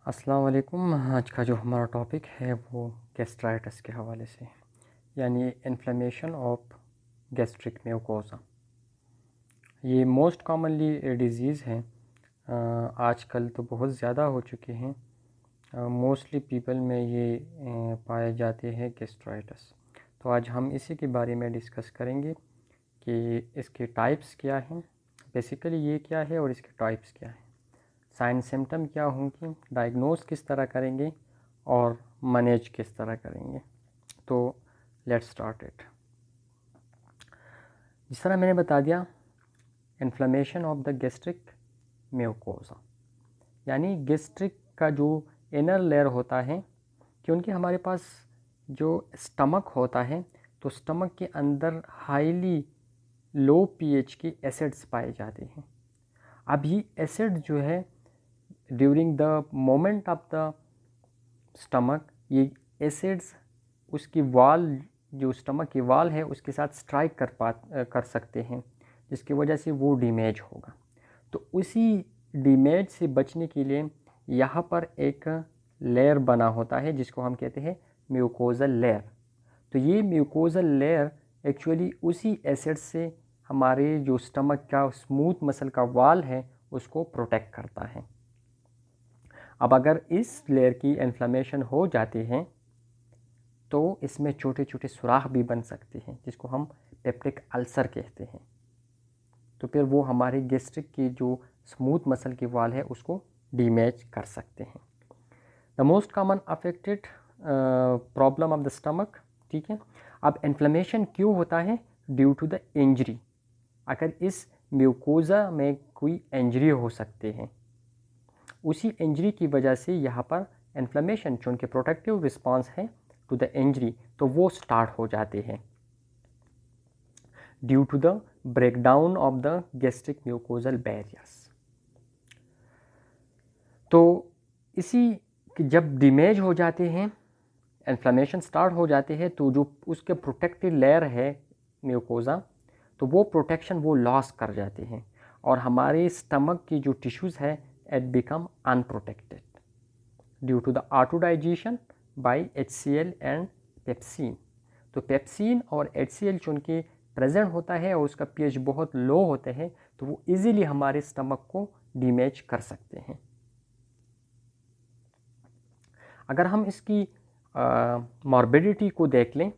अस्सलाम वालेकुम। आज का जो हमारा टॉपिक है वो गैस्ट्राइटिस के हवाले से, यानी इन्फ्लेमेशन ऑफ गैस्ट्रिक म्यूकोज़ा। ये मोस्ट कॉमनली डिज़ीज़ है। आजकल तो बहुत ज़्यादा हो चुके हैं। मोस्टली पीपल में ये पाए जाते हैं गैस्ट्राइटिस। तो आज हम इसी के बारे में डिस्कस करेंगे कि इसके टाइप्स क्या हैं, बेसिकली ये क्या है और इसके टाइप्स क्या हैं, साइन सिम्टम क्या होंगे, डायग्नोज किस तरह करेंगे और मैनेज किस तरह करेंगे। तो लेट्स स्टार्ट इट। जिस तरह मैंने बता दिया, inflammation of the gastric mucosa, यानी गैस्ट्रिक का जो इनर लेयर होता है, क्योंकि हमारे पास जो स्टमक होता है तो स्टमक के अंदर हाईली लो पीएच के एसिड्स पाए जाते हैं। अब ये एसिड जो है during the moment of the stomach, ये एसिड्स उसकी वाल, जो स्टमक की वाल है उसके साथ स्ट्राइक कर सकते हैं, जिसकी वजह से वो डैमेज होगा। तो उसी डैमेज से बचने के लिए यहाँ पर एक लेयर बना होता है जिसको हम कहते हैं म्यूकोजल लेयर। तो ये म्यूकोजल लेयर एक्चुअली उसी एसिड से हमारे जो स्टमक का स्मूथ मसल का वाल है उसको प्रोटेक्ट करता है। अब अगर इस लेयर की इन्फ्लेमेशन हो जाती है तो इसमें छोटे छोटे सुराख भी बन सकते हैं, जिसको हम पेप्टिक अल्सर कहते हैं। तो फिर वो हमारे गैस्ट्रिक की जो स्मूथ मसल की वाल है उसको डैमेज कर सकते हैं। The most common affected problem of the stomach, ठीक है। अब इन्फ्लेमेशन क्यों होता है? Due to the injury. अगर इस म्यूकोज़ा में कोई इंजरी हो सकते हैं, उसी इंजरी की वजह से यहाँ पर इन्फ्लेमेशन, चूँकि प्रोटेक्टिव रिस्पांस है टू द इंजरी, तो वो स्टार्ट हो जाते हैं due to the breakdown of the gastric mucosal barriers. तो इसी जब डैमेज हो जाते हैं, इन्फ्लेमेशन स्टार्ट हो जाते हैं, तो जो उसके प्रोटेक्टिव लेयर है म्यूकोज़ा, तो वो प्रोटेक्शन वो लॉस कर जाते हैं और हमारे स्टमक की जो टिश्यूज़ है it become unprotected due to the autodigestion by HCl and pepsin. तो पेप्सिन और HCl चूँकि प्रेजेंट होता है और उसका pH बहुत लो होते हैं, तो वो इजीली हमारे स्टमक को डैमेज कर सकते हैं। अगर हम इसकी मॉर्बिडिटी को देख लें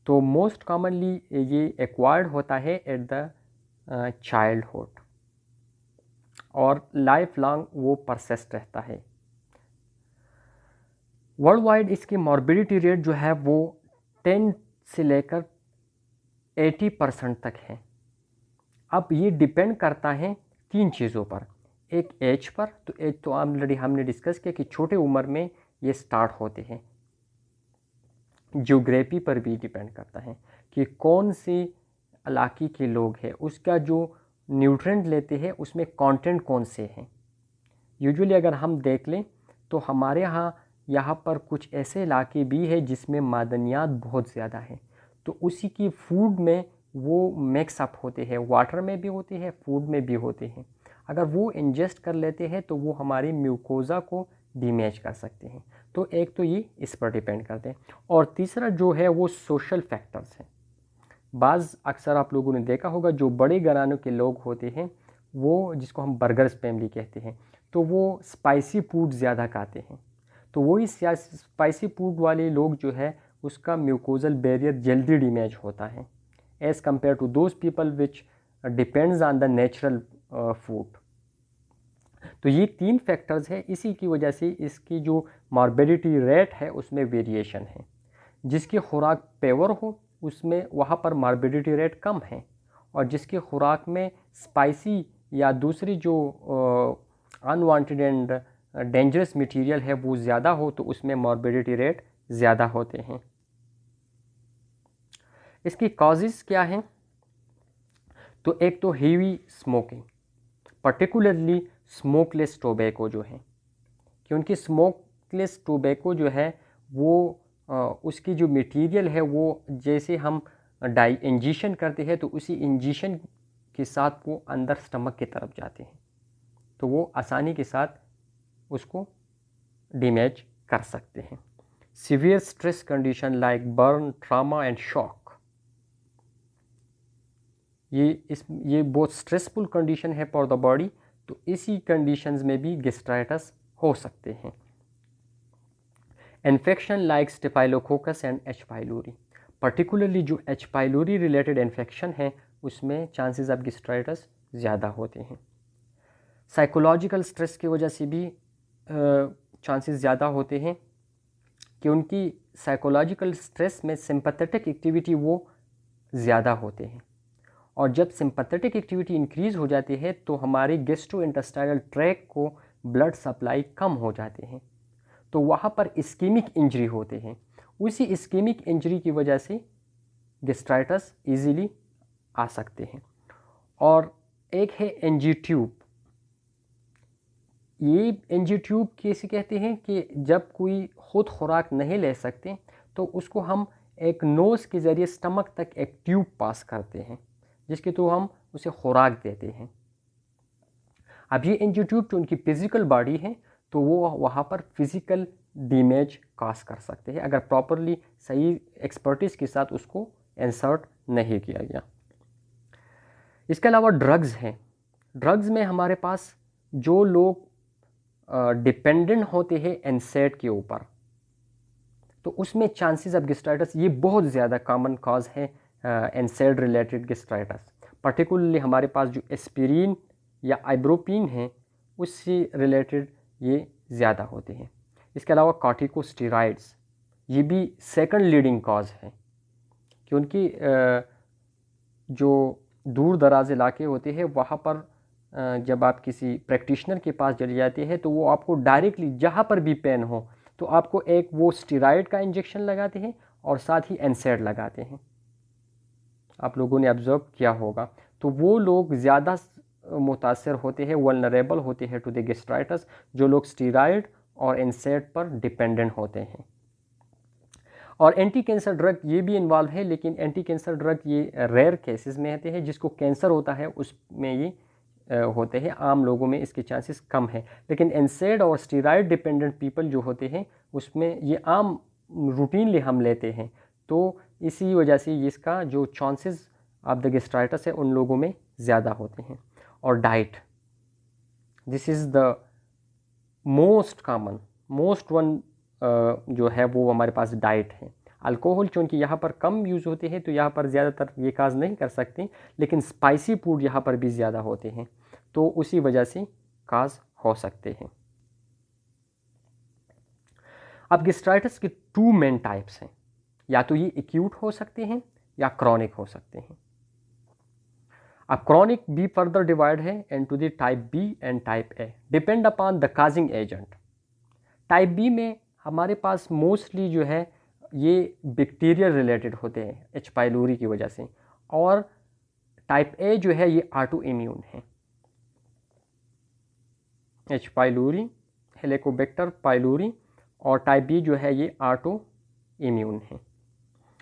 तो मोस्ट कॉमनली ये एक्वायर्ड होता है एट द चाइल्डहुड और लाइफ लॉन्ग वो परसिस्ट रहता है। वर्ल्ड वाइड इसकी मॉर्बिडिटी रेट जो है वो 10 से लेकर 80% तक है। अब ये डिपेंड करता है 3 चीज़ों पर। एक एज पर, तो एज तो ऑलरेडी हमने डिस्कस किया कि छोटे उम्र में ये स्टार्ट होते हैं। ज्योग्राफी पर भी डिपेंड करता है कि कौन से इलाके के लोग हैं, उसका जो न्यूट्रिएंट लेते हैं उसमें कंटेंट कौन से हैं। यूजुअली अगर हम देख लें तो हमारे यहाँ पर कुछ ऐसे इलाके भी हैं जिसमें मादनियात बहुत ज़्यादा हैं, तो उसी की फूड में वो मिक्सअप होते हैं, वाटर में भी होते हैं, फूड में भी होते हैं। अगर वो इंजेस्ट कर लेते हैं तो वो हमारी म्यूकोज़ा को डैमेज कर सकते हैं। तो एक तो ये इस पर डिपेंड करते हैं, और तीसरा जो है वो सोशल फैक्टर्स हैं। अक्सर आप लोगों ने देखा होगा जो बड़े घरानों के लोग होते हैं, वो जिसको हम बर्गर्स फैमिली कहते हैं, तो वो स्पाइसी फूड ज़्यादा खाते हैं। तो वही स्पाइसी फूड वाले लोग जो है उसका म्यूकोजल बैरियर जल्दी डैमेज होता है as compare to those people which depends on the natural food. तो ये 3 फैक्टर्स है, इसी की वजह से इसकी जो मॉर्बिडिटी रेट है उसमें वेरिएशन है। जिसकी खुराक पेवर हो उसमें वहाँ पर मॉर्बिडिटी रेट कम है, और जिसकी खुराक में स्पाइसी या दूसरी जो अनवांटेड एंड डेंजरस मटेरियल है वो ज़्यादा हो तो उसमें मॉर्बिडिटी रेट ज़्यादा होते हैं। इसकी कॉजेज़ क्या हैं? तो एक तो heavy smoking, particularly smokeless tobacco जो है, क्योंकि स्मोकलेस टोबैको जो है वो उसकी जो मटेरियल है वो जैसे हम इंजेक्शन करते हैं तो उसी इंजेक्शन के साथ वो अंदर स्टमक की तरफ जाते हैं, तो वो आसानी के साथ उसको डैमेज कर सकते हैं। Severe stress condition like burn, trauma and shock, ये बहुत स्ट्रेसफुल कंडीशन है फॉर द बॉडी, तो इसी कंडीशंस में भी गैस्ट्राइटिस हो सकते हैं। Infection like staphylococcus and H pylori, particularly जो एच पाइलोरी रिलेटेड इन्फेक्शन है उसमें चांसेस ऑफ गैस्ट्राइटिस ज़्यादा होते हैं। साइकोलॉजिकल स्ट्रेस की वजह से भी चांसेस ज़्यादा होते हैं कि उनकी साइकोलॉजिकल स्ट्रेस में सिंपैथेटिक एक्टिविटी वो ज़्यादा होते हैं, और जब सिंपैथेटिक एक्टिविटी इंक्रीज़ हो जाती है तो हमारे गैस्ट्रोइंटेस्टाइनल ट्रैक्ट को ब्लड सप्लाई कम हो जाते हैं, तो वहाँ पर इस्कीमिक इंजरी होते हैं। उसी इस्कीमिक इंजरी की वजह से गैस्ट्राइटिस इजीली आ सकते हैं। और एक है एनजी ट्यूब। ये एनजी ट्यूब कैसे कहते हैं कि जब कोई खुद खुराक नहीं ले सकते तो उसको हम एक नोज़ के ज़रिए स्टमक तक एक ट्यूब पास करते हैं, जिसके थ्रू हम उसे खुराक देते हैं। अब ये एनजी ट्यूब जो उनकी फिज़िकल बॉडी है तो वो वहाँ पर फिज़िकल डैमेज काज कर सकते हैं अगर प्रॉपरली सही एक्सपर्टीज़ के साथ उसको इंसर्ट नहीं किया गया। इसके अलावा ड्रग्स हैं। ड्रग्स में हमारे पास जो लोग डिपेंडेंट होते हैं एनसेड के ऊपर, तो उसमें चांसेस ऑफ गैस्ट्राइटिस ये बहुत ज़्यादा कॉमन कॉज है एनसेड रिलेटेड गैस्ट्राइटिस। पर्टिकुलरली हमारे पास जो एस्पिरिन या आइब्रोपिन है उससे रिलेटेड ये ज़्यादा होते हैं। इसके अलावा कॉर्टिकोस्टेरॉइड्स ये भी सेकंड लीडिंग कॉज है, क्योंकि जो दूर दराज इलाके होते हैं वहाँ पर जब आप किसी प्रैक्टिशनर के पास चले जाते हैं तो वो आपको डायरेक्टली जहाँ पर भी पेन हो तो आपको एक वो स्टेरॉइड का इंजेक्शन लगाते हैं और साथ ही एनसेड लगाते हैं। आप लोगों ने ऑब्जर्व किया होगा। तो वो लोग ज़्यादा मुतासर होते हैं, वल्नरेबल होते हैं टू द गैस्ट्राइटिस, जो लोग स्टेरॉइड और एनसेड पर डिपेंडेंट होते हैं। और एंटी कैंसर ड्रग ये भी इन्वॉल्व है, लेकिन एंटी कैंसर ड्रग ये रेयर केसेस में आते हैं। जिसको कैंसर होता है उसमें ये होते हैं, आम लोगों में इसके चांसेस कम है। लेकिन एनसेड और स्टेरॉइड डिपेंडेंट पीपल जो होते हैं उसमें ये आम रूटीनली हम लेते हैं, तो इसी वजह से इसका जो चांसेस ऑफ द गैस्ट्राइटिस है उन लोगों में ज़्यादा होते हैं। और diet, this is the most common most one जो है वो हमारे पास डाइट है। अल्कोहल चूँकि यहाँ पर कम यूज़ होते हैं तो यहाँ पर ज़्यादातर ये काज नहीं कर सकते, लेकिन स्पाइसी फूड यहाँ पर भी ज़्यादा होते हैं तो उसी वजह से काज हो सकते हैं। अब गैस्ट्राइटिस के टू मेन टाइप्स हैं, या तो ये एक्यूट हो सकते हैं या क्रॉनिक हो सकते हैं। अब क्रॉनिक भी फर्दर डिवाइड है into the type B and type A, depend upon the causing agent. Type B में हमारे पास मोस्टली जो है ये बैक्टीरियल रिलेटेड होते हैं एच पाइलोरी की वजह से, और टाइप ए जो है ये ऑटो इम्यून है। एच पाइलोरी, हेलिकोबैक्टर पाइलोरी, और टाइप बी जो है ये ऑटो इम्यून है।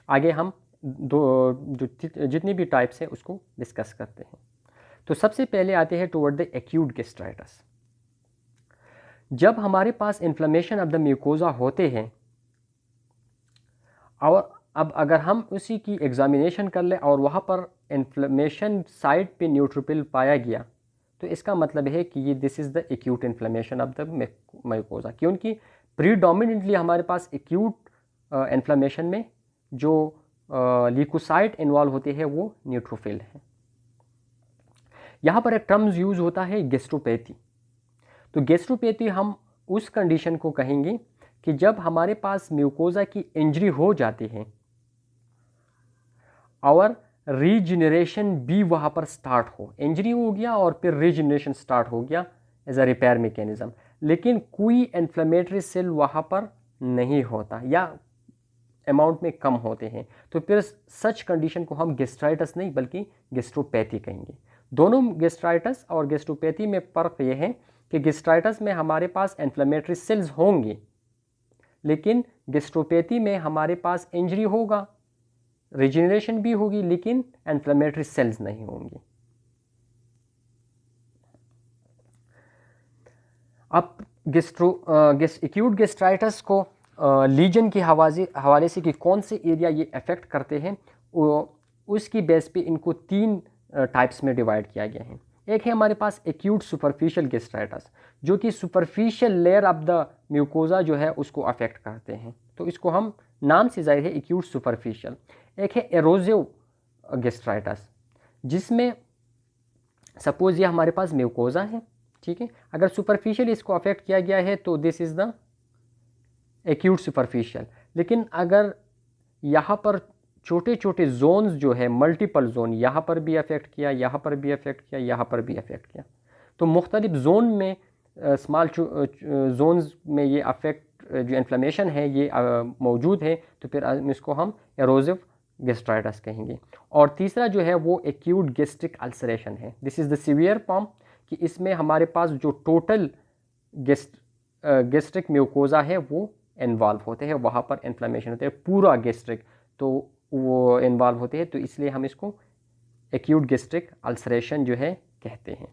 आगे हम जो जितनी भी टाइप्स हैं उसको डिस्कस करते हैं। तो सबसे पहले आते हैं टुवर्ड द एक्यूट गैस्ट्राइटिस। जब हमारे पास इन्फ्लेमेशन ऑफ द म्यूकोजा होते हैं, और अब अगर हम उसी की एग्जामिनेशन कर लें और वहाँ पर इन्फ्लेमेशन साइट पे न्यूट्रोफिल पाया गया तो इसका मतलब है कि ये this is the acute inflammation of the mucosa, क्योंकि प्रीडोमिनेंटली हमारे पास एक्यूट इन्फ्लेमेशन में जो ल्यूकोसाइट इन्वॉल्व होते हैं वो न्यूट्रोफिल है। यहाँ पर एक टर्म्स यूज़ होता है गैस्ट्रोपैथी। तो गैस्ट्रोपैथी हम उस कंडीशन को कहेंगे कि जब हमारे पास म्यूकोजा की इंजरी हो जाती है और रीजनरेशन भी वहाँ पर स्टार्ट हो, इंजरी हो गया और फिर रीजनरेशन स्टार्ट हो गया एज अ रिपेयर मैकेनिज्म, लेकिन कोई इन्फ्लेमेटरी सेल वहाँ पर नहीं होता या अमाउंट में कम होते हैं, तो फिर सच कंडीशन को हम गैस्ट्राइटिस नहीं बल्कि गैस्ट्रोपैथी कहेंगे। दोनों गैस्ट्राइटिस और गैस्ट्रोपैथी में फ़र्क ये है कि गैस्ट्राइटिस में हमारे पास इन्फ्लेमेटरी सेल्स होंगे, लेकिन गैस्ट्रोपैथी में हमारे पास इंजरी होगा, रिजनरेशन भी होगी, लेकिन इन्फ्लेमेटरी सेल्स नहीं होंगी। अब एक्यूट गैस्ट्राइटिस को लीजन के हवाले से कि कौन से एरिया ये अफेक्ट करते हैं, उसकी बेस पे इनको 3 टाइप्स में डिवाइड किया गया है। एक है हमारे पास एक्यूट सुपरफिशियल गैस्ट्राइटिस, जो कि superficial layer of the mucosa जो है उसको अफेक्ट करते हैं, तो इसको हम नाम से जाहिर है एक्यूट सुपरफिशियल। एक है एरोजिव गैस्ट्राइटिस, जिसमें सपोज ये हमारे पास म्यूकोजा है, ठीक है, अगर सुपरफिशियल इसको अफेक्ट किया गया है तो this is the acute superficial. लेकिन अगर यहाँ पर छोटे छोटे जोन्स जो है, मल्टीपल जोन, यहाँ पर भी अफेक्ट किया, यहाँ पर भी अफेक्ट किया, यहाँ पर भी अफेक्ट किया, तो मुख्तलिफ जोन में स्मॉल जोन्स में ये अफेक्ट जो इन्फ्लेमेशन है ये मौजूद है, तो फिर इसको हम एरोजिव गैस्ट्राइटिस कहेंगे। और तीसरा जो है वो एक्यूट गैस्ट्रिक अल्सरेशन है। This is the severe form, कि इसमें हमारे पास जो टोटल गैस्ट्रिक म्यूकोजा है वो इन्वॉल्व होते हैं, वहाँ पर इन्फ्लेमेशन होते हैं, पूरा गैस्ट्रिक तो वो इन्वॉल्व होते हैं, तो इसलिए हम इसको एक्यूट गैस्ट्रिक अल्सरेशन जो है कहते हैं।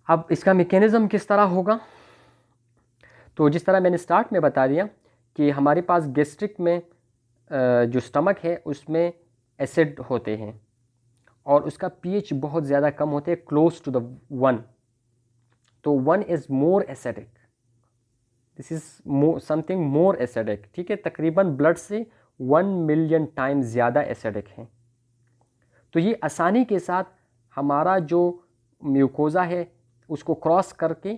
अब इसका मैकेनिज़्म किस तरह होगा, तो जिस तरह मैंने स्टार्ट में बता दिया कि हमारे पास गैस्ट्रिक में जो स्टमक है उसमें एसिड होते हैं और उसका पीएच बहुत ज़्यादा कम होते हैं, क्लोज टू द 1, तो 1 is more acidic, this is something more acidic, ठीक है, तकरीबन ब्लड से 1 मिलियन टाइम ज़्यादा एसिडिक है। तो ये आसानी के साथ हमारा जो म्यूकोजा है उसको क्रॉस करके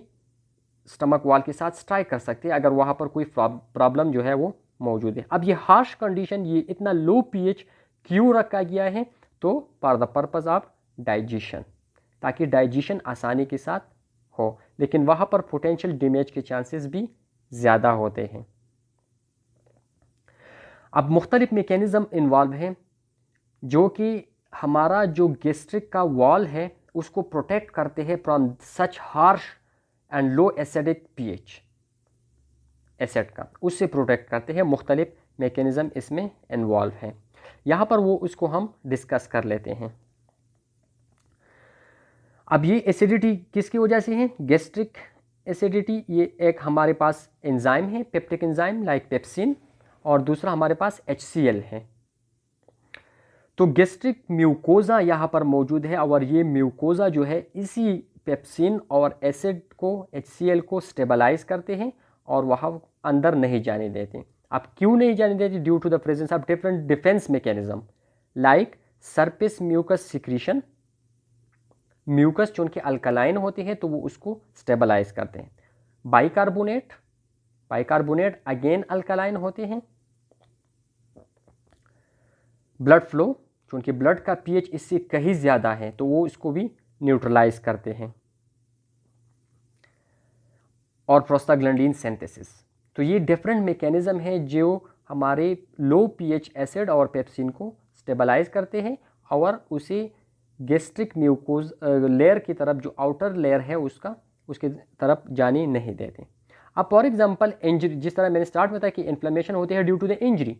स्टमक वॉल के साथ स्ट्राइक कर सकते हैं अगर वहाँ पर कोई प्रॉब्लम जो है वो मौजूद है। अब ये हार्श कंडीशन, ये इतना लो पीएच क्यों रखा गया है, तो for the purpose of digestion, ताकि डाइजेशन आसानी के साथ हो, लेकिन वहाँ पर पोटेंशियल डैमेज के चांसेस भी ज़्यादा होते हैं। अब मुख्तलिफ मैकेनिज़्म इन्वॉल्व हैं जो कि हमारा जो गैस्ट्रिक का वॉल है उसको प्रोटेक्ट करते हैं from such harsh and low acidic pH, acid का उससे प्रोटेक्ट करते हैं। मुख्तलिफ मैकेनिज़्म इसमें इन्वॉल्व हैं, यहाँ पर वो उसको हम डिस्कस कर लेते हैं। अब ये एसिडिटी किसकी वजह से है, गैस्ट्रिक एसिडिटी, ये एक हमारे पास एंजाइम है, पेप्टिक एंजाइम लाइक पेप्सिन, और दूसरा हमारे पास HCl है। तो गैस्ट्रिक म्यूकोजा यहाँ पर मौजूद है और ये म्यूकोजा जो है इसी पेप्सिन और एसिड को, HCl को स्टेबलाइज करते हैं और वहाँ अंदर नहीं जाने देते। अब क्यों नहीं जाने देते, due to the presence of different defence mechanism like surface mucus secretion, mucus जो उनके अल्कलाइन होते हैं तो वो उसको स्टेबलाइज करते हैं। बाइकार्बोनेट, बाइकार्बोनेट अगेन अल्कलाइन होते हैं। ब्लड फ्लो, जो उनके ब्लड का पीएच इससे कहीं ज़्यादा है तो वो इसको भी न्यूट्रलाइज करते हैं। और प्रोस्टाग्लैंडिन सिंथेसिस, तो ये डिफरेंट मैकेनिज्म है जो हमारे लो पीएच एसिड और पेप्सिन को स्टेबलाइज करते हैं और उसे गैस्ट्रिक म्यूकोज लेयर की तरफ, जो आउटर लेयर है उसके तरफ जाने नहीं देते। अब फॉर एग्जांपल इंजरी, जिस तरह मैंने स्टार्ट में बताया कि इन्फ्लेमेशन होती है ड्यू टू द इंजरी,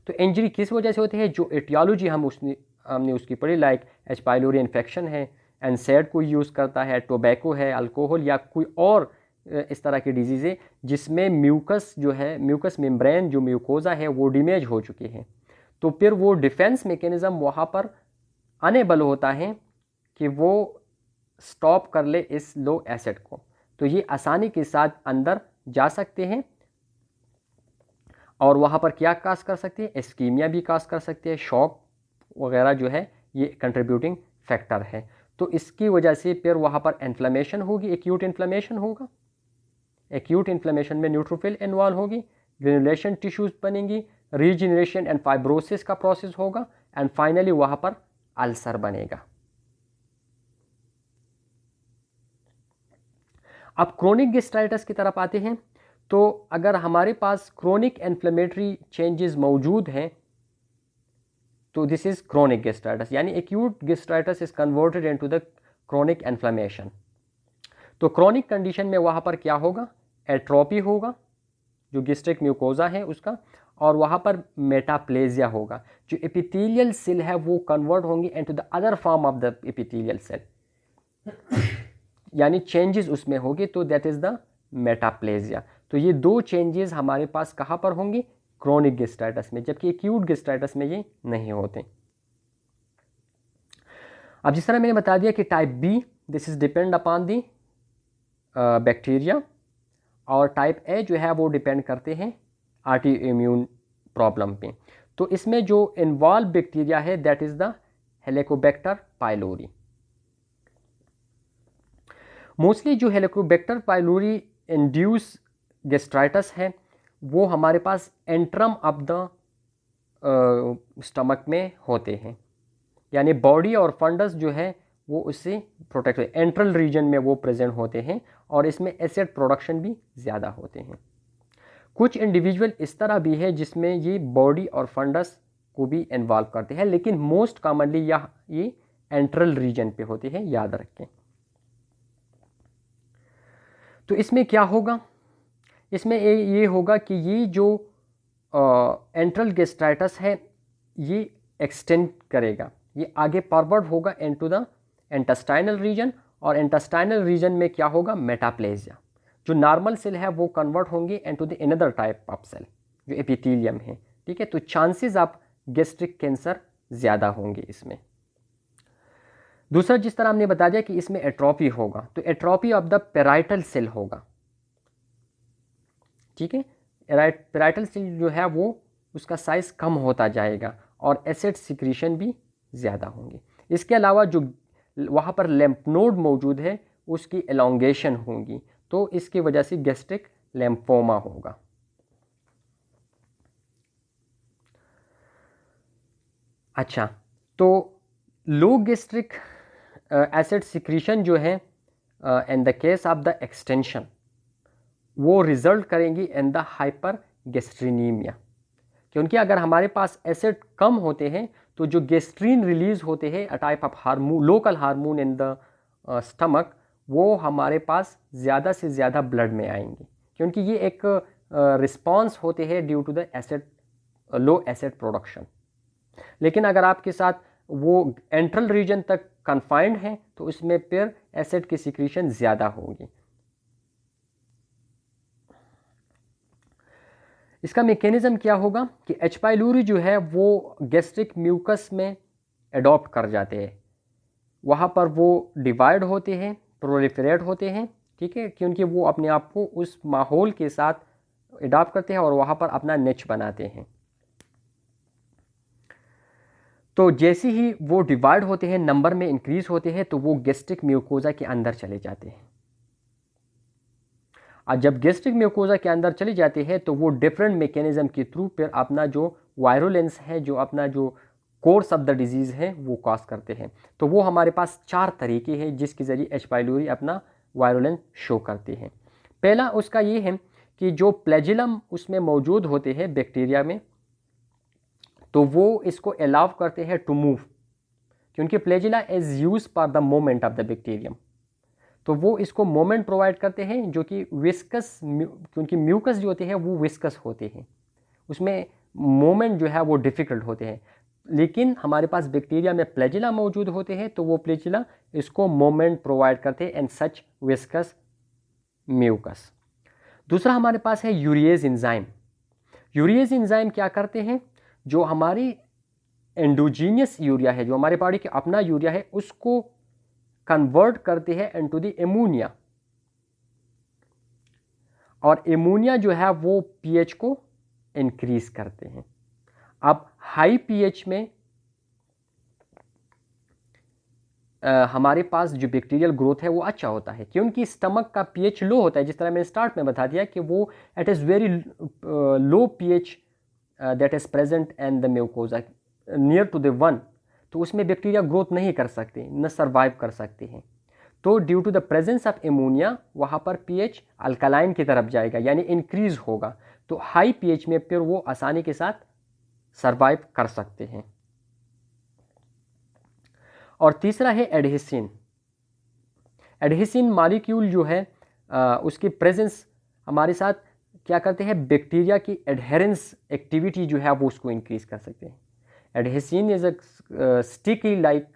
तो इंजरी किस वजह से होती है, जो एटियोलॉजी हमने उसकी पढ़ी, लाइक एच पाइलोरी इन्फेक्शन है, एनसेड को यूज़ करता है, टोबैको है, अल्कोहल या कोई और इस तरह की डिजीज़ है जिसमें म्यूकस जो है, म्यूकस मेम्ब्रेन जो म्यूकोजा है वो डैमेज हो चुके हैं, तो फिर वो डिफेंस मैकेनिज्म वहाँ पर अनेबल होता है कि वो स्टॉप कर ले इस लो एसिड को, तो ये आसानी के साथ अंदर जा सकते हैं और वहाँ पर क्या काज कर सकते हैं, इस्कीमिया भी काज कर सकते हैं, शॉक वगैरह जो है ये कंट्रीब्यूटिंग फैक्टर है। तो इसकी वजह से फिर वहाँ पर इन्फ्लेमेशन होगी, एक्यूट इन्फ्लेमेशन होगा, एक्यूट इन्फ्लेमेशन में न्यूट्रोफिल इन्वॉल्व होगी, ग्रेनुलेशन टिश्यूज बनेंगी, रीजनरेशन एंड फाइब्रोसिस का प्रोसेस होगा एंड फाइनली वहाँ पर अल्सर बनेगा। अब क्रोनिक गैस्ट्राइटिस की तरफ आते हैं, तो अगर हमारे पास क्रोनिक इन्फ्लेमेटरी चेंजेस मौजूद हैं तो दिस इज क्रोनिक गैस्ट्राइटिस, यानी acute gastritis is converted into the chronic inflammation. तो क्रोनिक कंडीशन में वहाँ पर क्या होगा, एट्रोपी होगा जो गैस्ट्रिक म्यूकोजा है उसका, और वहाँ पर मेटाप्लेजिया होगा, जो एपिथेलियल सेल है वो कन्वर्ट होंगी into the other form of the epithelial cell, यानी चेंजेस उसमें होगी, तो दैट इज़ द मेटाप्लेजिया। तो ये दो चेंजेस हमारे पास कहाँ पर होंगे? क्रोनिक गैस्ट्राइटिस में, जबकि एक्यूट गैस्ट्राइटिस में ये नहीं होते। अब जिस तरह मैंने बता दिया कि type B this is depend upon the bacteria, और टाइप ए जो है वो डिपेंड करते हैं ऑटो इम्यून प्रॉब्लम पे। तो इसमें जो इन्वॉल्व बैक्टीरिया है that is the Helicobacter pylori. Mostly जो हेलिकोबैक्टर पाइलोरी इंड्यूस गैस्ट्राइटिस है वो हमारे पास एंट्रम ऑफ द स्टमक में होते हैं, यानी बॉडी और फंडस जो है वो उससे प्रोटेक्ट होते, एंट्रल रीजन में वो प्रेजेंट होते हैं, और इसमें एसिड प्रोडक्शन भी ज़्यादा होते हैं। कुछ इंडिविजुअल इस तरह भी है जिसमें ये बॉडी और फंडस को भी इन्वॉल्व करते हैं, लेकिन मोस्ट कॉमनली ये एंट्रल रीजन पे होते हैं, याद रखें। तो इसमें क्या होगा? इसमें ये होगा कि ये जो एंट्रल गैस्ट्राइटिस है ये एक्सटेंड करेगा, ये आगे फॉरवर्ड होगा इनटू द इंटेस्टाइनल रीजन, और इंटेस्टाइनल रीजन में क्या होगा? मेटाप्लेजिया। जो नॉर्मल सेल है वो कन्वर्ट होंगे into the another type of cell जो एपिथेलियम है, ठीक है। तो चांसेस ऑफ गैस्ट्रिक कैंसर ज़्यादा होंगे इसमें। दूसरा, जिस तरह हमने बता दिया कि इसमें एट्रोपी होगा, तो atrophy of the parietal cell होगा, ठीक है। पेराइटल सेल जो है वो उसका साइज कम होता जाएगा, और एसिड सिक्रीशन भी ज़्यादा होंगे। इसके अलावा जो वहाँ पर लिम्फ नोड मौजूद है उसकी एलोंगेशन होगी, तो इसकी वजह से गैस्ट्रिक लिम्फोमा होगा। अच्छा, तो लो गैस्ट्रिक एसिड सिक्रीशन जो है in the case of the extension वो रिजल्ट करेंगी इन द हाइपर गैस्ट्रीनीमिया, क्योंकि अगर हमारे पास एसिड कम होते हैं तो जो गैस्ट्रीन रिलीज होते हैं a type of hormone, local hormone in the stomach, वो हमारे पास ज़्यादा से ज़्यादा ब्लड में आएंगे, क्योंकि ये एक रिस्पॉन्स होते हैं due to the acid, low acid production. लेकिन अगर आपके साथ वो एंट्रल रीजन तक कन्फाइंड है तो उसमें फिर एसिड की सिक्रीशन ज़्यादा होगी। इसका मैकेनिज्म क्या होगा कि एच पाइलोरी जो है वो गैस्ट्रिक म्यूकस में एडॉप्ट कर जाते हैं, वहाँ पर वो डिवाइड होते हैं, प्रोलिफरेट होते हैं, ठीक है, क्योंकि वो अपने आप को उस माहौल के साथ एडॉप्ट करते हैं और वहाँ पर अपना निच बनाते हैं। तो जैसे ही वो डिवाइड होते हैं, नंबर में इंक्रीज होते हैं, तो वो गैस्ट्रिक म्यूकोजा के अंदर चले जाते हैं। और जब गैस्ट्रिक म्यूकोजा के अंदर चले जाते हैं तो वो डिफरेंट मैकेनिज्म के थ्रू फिर अपना जो वायरुलेंस है, जो अपना जो कोर्स ऑफ द डिजीज़ है वो कॉज करते हैं। तो वो हमारे पास 4 तरीके हैं जिसके ज़रिए एच पाइलोरी अपना वायरुलेंस शो करते हैं। पहला उसका ये है कि जो फ्लैजिलम उसमें मौजूद होते हैं बैक्टीरिया में, तो वो इसको अलाउ करते हैं टू मूव, क्योंकि flagella is use for the moment of the bacterium, तो वो इसको मोमेंट प्रोवाइड करते हैं जो कि विस्कस, क्योंकि म्यूकस जो होते हैं वो विस्कस होते हैं, उसमें मोमेंट जो है वो डिफ़िकल्ट होते हैं। लेकिन हमारे पास बैक्टीरिया में फ्लैजिला मौजूद होते हैं, तो वो फ्लैजिला इसको मोमेंट प्रोवाइड करते हैं एंड सच विस्कस म्यूकस। दूसरा हमारे पास है यूरिएज एंजाइम। यूरिएज एंजाइम क्या करते हैं? जो हमारी एंडोजीनियस यूरिया है, जो हमारे बॉडी के अपना यूरिया है, उसको कन्वर्ट करते हैं इनटू द एमोनिया, और एमोनिया जो है वो पीएच को इंक्रीज करते हैं। अब हाई पीएच में हमारे पास जो बैक्टीरियल ग्रोथ है वो अच्छा होता है, क्योंकि स्टमक का पीएच लो होता है। जिस तरह मैंने स्टार्ट में बता दिया कि वो it is very low pH that is present in the mucosa near to the 1, तो उसमें बैक्टीरिया ग्रोथ नहीं कर सकते, न सर्वाइव कर सकते हैं। तो due to the presence of ammonia वहाँ पर पीएच अल्कलाइन की तरफ जाएगा, यानी इंक्रीज होगा, तो हाई पीएच में फिर वो आसानी के साथ सर्वाइव कर सकते हैं। और तीसरा है एडहेसिन। एडहेसिन मॉलिक्यूल जो है उसकी प्रेजेंस हमारे साथ क्या करते हैं? बैक्टीरिया की एडहेरेंस एक्टिविटी जो है वो उसको इंक्रीज कर सकते हैं। Adhesin is a sticky like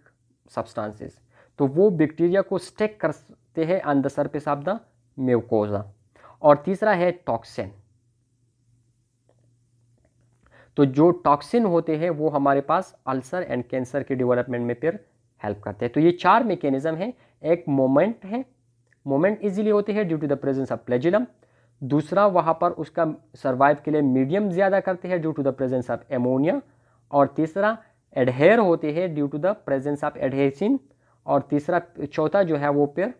substances, तो वो बैक्टीरिया को स्टेक करते हैं on the surface of the mucosa. और तीसरा है टॉक्सिन। तो जो टॉक्सिन होते हैं वो हमारे पास अल्सर एंड कैंसर के डेवलपमेंट में फिर हेल्प करते हैं। तो ये 4 मैकेनिज्म है। एक मोमेंट है, मोमेंट इजीली होते हैं due to the presence of flagellum. दूसरा वहाँ पर उसका सर्वाइव के लिए मीडियम ज़्यादा करते हैं due to the presence of ammonia. और तीसरा एडहेयर होते हैं due to the presence of adhesin. और चौथा जो है वो फिर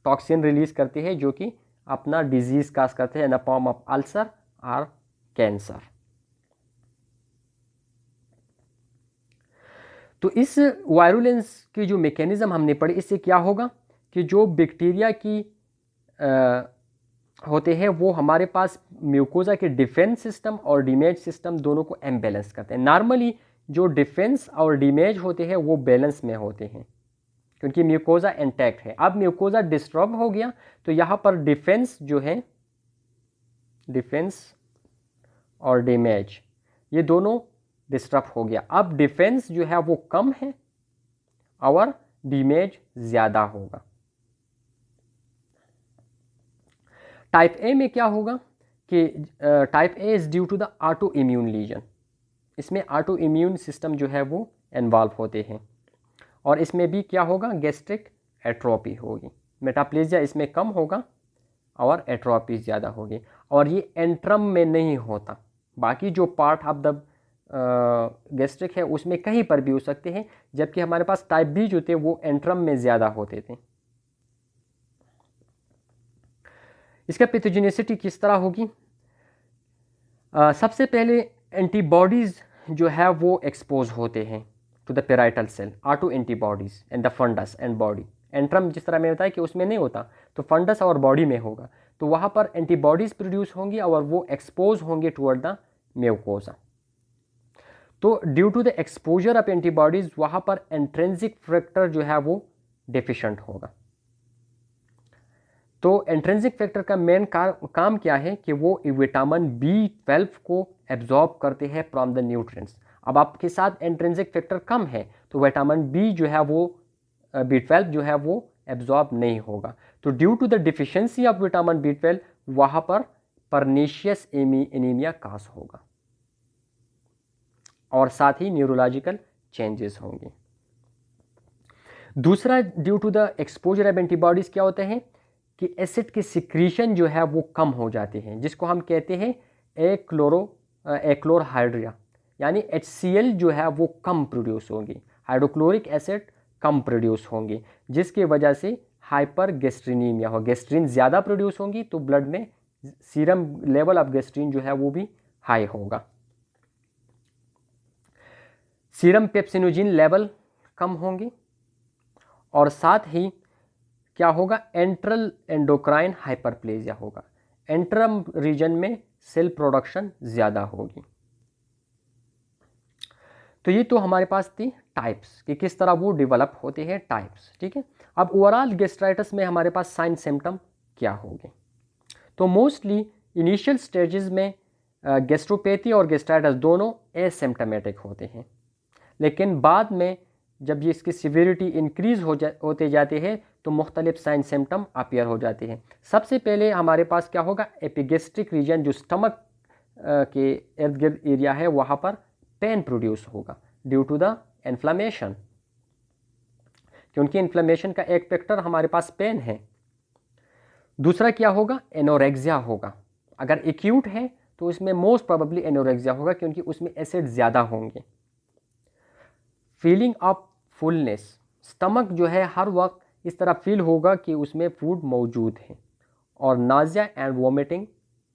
टॉक्सिन रिलीज करते हैं जो कि अपना डिजीज काज करते हैं in the form of ulcer और कैंसर। तो इस वायरुलेंस की जो मैकेनिज्म हमने पढ़ी, इससे क्या होगा कि जो बैक्टीरिया की होते हैं वो हमारे पास म्यूकोजा के डिफेंस सिस्टम और डैमेज सिस्टम दोनों को इम्बैलेंस करते हैं। नॉर्मली जो डिफेंस और डैमेज होते हैं वो बैलेंस में होते हैं क्योंकि म्यूकोजा इंटैक्ट है। अब म्यूकोजा डिस्टर्ब हो गया तो यहाँ पर डिफेंस जो है, डिफेंस और डैमेज ये दोनों डिस्टर्ब हो गया। अब डिफेंस जो है वो कम है और डैमेज ज़्यादा होगा। टाइप ए में क्या होगा कि type A is due to the autoimmune lesion. इसमें ऑटो इम्यून सिस्टम जो है वो इन्वॉल्व होते हैं और इसमें भी क्या होगा, गैस्ट्रिक एट्रोपी होगी। मेटाप्लेजिया इसमें कम होगा और एट्रोपी ज़्यादा होगी। और ये एंट्रम में नहीं होता, बाकी जो पार्ट ऑफ द गैस्ट्रिक है उसमें कहीं पर भी हो सकते हैं, जबकि हमारे पास टाइप बी जो थे वो एंट्रम में ज़्यादा होते थे। इसका पैथोजेनिसिटी किस तरह होगी? सबसे पहले एंटीबॉडीज़ जो है वो एक्सपोज होते हैं to the parietal cell, autoantibodies and the fundus and body. Antrum जिस तरह मैंने बताया कि उसमें नहीं होता, तो फंडस और बॉडी में होगा, तो वहाँ पर एंटीबॉडीज़ प्रोड्यूस होंगी और वो एक्सपोज होंगे टुवर्ड द म्यूकोजा। तो due to the exposure of antibodies वहाँ पर इंट्रिंसिक फैक्टर जो है वो डेफिशिएंट होगा। तो इंट्रिंसिक फैक्टर का मेन काम क्या है कि वो विटामिन B12 को एब्जॉर्ब करते हैं फ्रॉम द न्यूट्रिएंट्स। अब आपके साथ इंट्रिंसिक फैक्टर कम है तो विटामिन बी जो है वो B12 जो है वो एब्जॉर्ब नहीं होगा। तो due to the deficiency of vitamin B12 वहाँ पर परनीशियस एनीमिया काज होगा और साथ ही न्यूरोलॉजिकल चेंजेस होंगे। दूसरा, due to the exposure of antibodies क्या होते हैं कि एसिड की सिक्रीशन जो है वो कम हो जाती है, जिसको हम कहते हैं एक्लोरहाइड्रिया, यानी HCl जो है वो कम प्रोड्यूस होगी, हाइड्रोक्लोरिक एसिड कम प्रोड्यूस होंगी, जिसकी वजह से हाइपर गैस्ट्रीनीमिया हो, गैस्ट्रीन ज़्यादा प्रोड्यूस होंगी तो ब्लड में सीरम लेवल ऑफ गैस्ट्रीन जो है वो भी हाई होगा। सीरम पेप्सिनोजिन लेवल कम होंगी और साथ ही क्या होगा, एंट्रल एंडोक्राइन हाइपरप्लेजिया होगा। एंट्रम रीजन में सेल प्रोडक्शन ज़्यादा होगी। तो ये तो हमारे पास थी टाइप्स कि किस तरह वो डेवलप होते हैं, टाइप्स, ठीक है। अब ओवरऑल गैस्ट्राइटिस में हमारे पास साइन सिम्टम क्या होंगे? तो मोस्टली इनिशियल स्टेजेस में गैस्ट्रोपैथी और गैस्ट्राइटिस दोनों एसिम्प्टोमेटिक होते हैं, लेकिन बाद में जब ये इसकी सिवियरिटी इंक्रीज होते जाते हैं तो मुख्तलिफ साइन सिम्टम अपीयर हो जाते हैं। सबसे पहले हमारे पास क्या होगा, एपिगेस्ट्रिक रीजन जो स्टमक के इर्द गिर्द एरिया है वहाँ पर पेन प्रोड्यूस होगा ड्यू टू द इन्फ्लेमेशन, क्योंकि इन्फ्लेमेशन का एक फैक्टर हमारे पास पेन है। दूसरा क्या होगा, एनोरेक्सिया होगा। अगर एक्यूट है तो उसमें मोस्ट प्रोबेबली एनोरेक्सिया होगा क्योंकि उसमें एसिड ज़्यादा होंगे। फीलिंग ऑफ फुलनेस, स्टमक जो है हर वक्त इस तरह फील होगा कि उसमें फूड मौजूद है, और नाज़िया एंड वोमिटिंग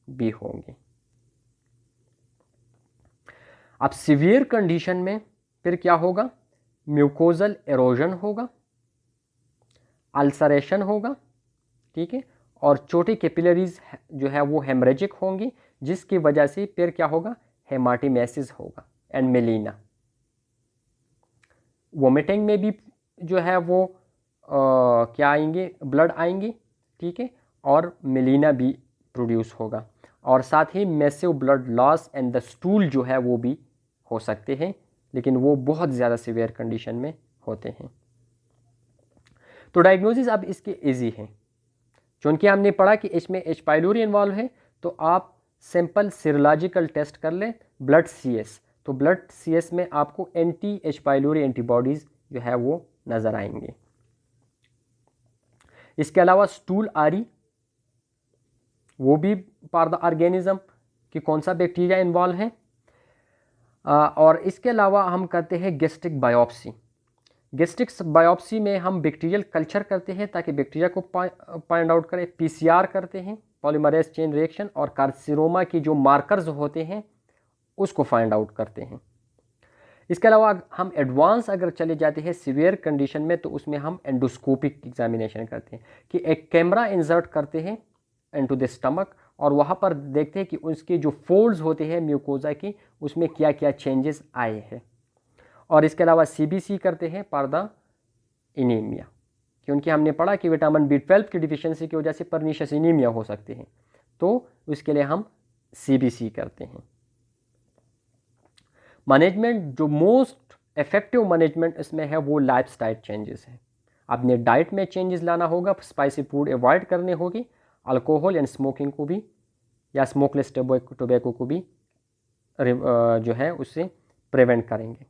भी होंगे। अब सीवियर कंडीशन में फिर क्या होगा, म्यूकोजल एरोजन होगा, अल्सरेशन होगा, ठीक है, और छोटी कैपिलरीज जो है वो हेमरेजिक होंगी, जिसकी वजह से फिर क्या होगा, हेमाटिमेसिस होगा एंड मेलिना। वोमिटिंग में भी जो है वो क्या आएंगे, ब्लड आएंगी, ठीक है, और मेलिना भी प्रोड्यूस होगा, और साथ ही massive blood loss and the stool जो है वो भी हो सकते हैं, लेकिन वो बहुत ज़्यादा सीवियर कंडीशन में होते हैं। तो डायग्नोसिस अब इसके इजी है, चूँकि हमने पढ़ा कि इसमें H. पाइलोरी इन्वॉल्व है, तो आप सिंपल सीरोलॉजिकल टेस्ट कर लें, ब्लड CS, तो ब्लड CS में आपको एंटी H. पाइलोरी एंटीबॉडीज़ जो है वो नज़र आएंगे। इसके अलावा स्टूल आरी, वो भी पार द ऑर्गेनिज्म कि कौन सा बैक्टीरिया इन्वॉल्व है। और इसके अलावा हम करते हैं गैस्ट्रिक बायोप्सी। गैस्ट्रिक बायोप्सी में हम बैक्टीरियल कल्चर करते हैं ताकि बैक्टीरिया को फाइंड आउट करें। PCR करते हैं, पॉलीमरेज चेन रिएक्शन, और कार्सिनोमा की जो मार्कर्स होते हैं उसको फाइंड आउट करते हैं। इसके अलावा हम एडवांस अगर चले जाते हैं सीवियर कंडीशन में, तो उसमें हम एंडोस्कोपिक एग्जामिनेशन करते हैं कि एक कैमरा इंसर्ट करते हैं इनटू द स्टमक और वहाँ पर देखते हैं कि उसके जो फोल्ड्स होते हैं म्यूकोजा की, उसमें क्या क्या चेंजेस आए हैं। और इसके अलावा CBC करते हैं फॉर द एनीमिया, क्योंकि हमने पढ़ा कि विटामिन B12 की डिफिशियंसी की वजह से परनीशियस एनीमिया हो सकते हैं, तो उसके लिए हम CBC करते हैं। मैनेजमेंट, जो मोस्ट इफेक्टिव मैनेजमेंट इसमें है वो लाइफस्टाइल चेंजेस है। आपने डाइट में चेंजेस लाना होगा, स्पाइसी फूड अवॉइड करने होगी, अल्कोहल एंड स्मोकिंग को भी या स्मोकलेस टोबैको को भी जो है उससे प्रिवेंट करेंगे।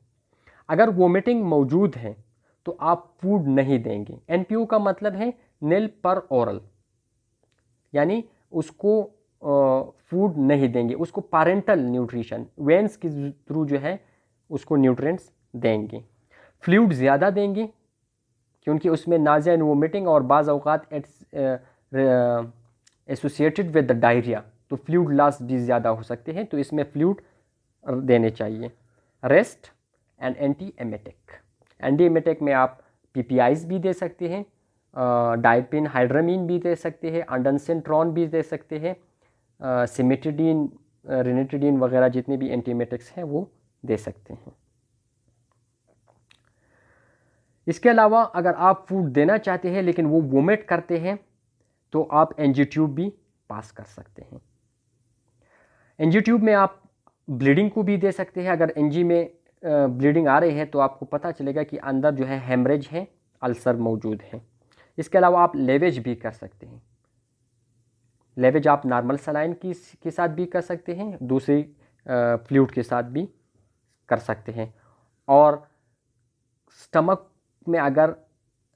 अगर वोमिटिंग मौजूद है तो आप फूड नहीं देंगे। NPO का मतलब है नील पर ओरल, यानी उसको फूड नहीं देंगे, उसको पैरेंटल न्यूट्रिशन वेंस के थ्रू जो है उसको न्यूट्रिएंट्स देंगे। फ्लूइड ज़्यादा देंगे क्योंकि उसमें नाज़िया एंड वोमिटिंग और बाज़ औक़ात एसोसिएटेड विद द डायरिया, तो फ्लूइड लॉस भी ज़्यादा हो सकते हैं, तो इसमें फ्लूइड देने चाहिए। रेस्ट एंड एंटी एमेटिक में आप PPIs भी दे सकते हैं, डाइपिन हाइड्रामीन भी दे सकते हैं, अंडनसेंट्रॉन भी दे सकते हैं, सिमेटिडीन, रिनिटिडीन वगैरह जितने भी एंटीमेटिक्स हैं वो दे सकते हैं। इसके अलावा अगर आप फूड देना चाहते हैं लेकिन वो वोमिट करते हैं तो आप NG ट्यूब भी पास कर सकते हैं। NG ट्यूब में आप ब्लीडिंग को भी दे सकते हैं। अगर NG में ब्लीडिंग आ रही है तो आपको पता चलेगा कि अंदर जो है हेमरेज है, अल्सर मौजूद है। इसके अलावा आप लेवेज भी कर सकते हैं। लेवेज आप नॉर्मल सलाइन के साथ भी कर सकते हैं, दूसरी फ्लूइड के साथ भी कर सकते हैं। और स्टमक में अगर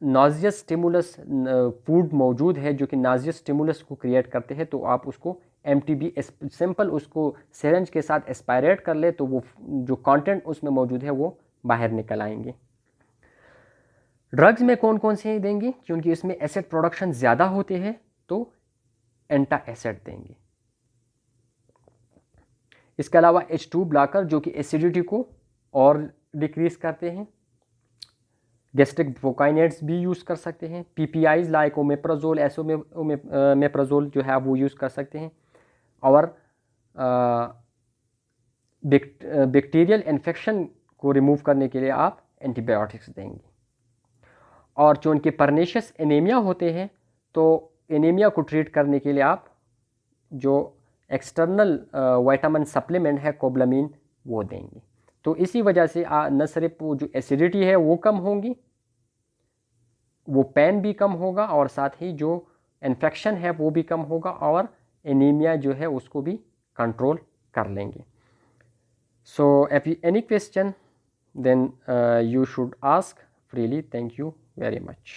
नाजियस स्टिमुलस फूड मौजूद है जो कि नाजियस स्टिमुलस को क्रिएट करते हैं, तो आप उसको MTB सिंपल उसको सिरिंज के साथ एस्पायरेट कर ले तो वो जो कंटेंट उसमें मौजूद है वो बाहर निकल आएंगे। ड्रग्स में कौन कौन से देंगे, क्योंकि इसमें एसिड प्रोडक्शन ज़्यादा होते हैं, तो एंटा एसिड देंगे। इसके अलावा H2 ब्लॉकर जो कि एसिडिटी को और डिक्रीज करते हैं। गैस्ट्रिक प्रोकाइनेट्स भी यूज़ कर सकते हैं। PPIs लाइक ओमेप्राजोल, एसोमेप्राजोल जो है वो यूज़ कर सकते हैं। और बैक्टीरियल इन्फेक्शन को रिमूव करने के लिए आप एंटीबायोटिक्स देंगे। और जो उनके परनीशियस एनीमिया होते हैं तो एनीमिया को ट्रीट करने के लिए आप जो एक्सटर्नल विटामिन सप्लीमेंट है कोबलामिन वो देंगे। तो इसी वजह से न सिर्फ वो जो एसिडिटी है वो कम होंगी, वो पेन भी कम होगा और साथ ही जो इन्फेक्शन है वो भी कम होगा और एनीमिया जो है उसको भी कंट्रोल कर लेंगे। So if you any question then you should ask freely. Thank you very much.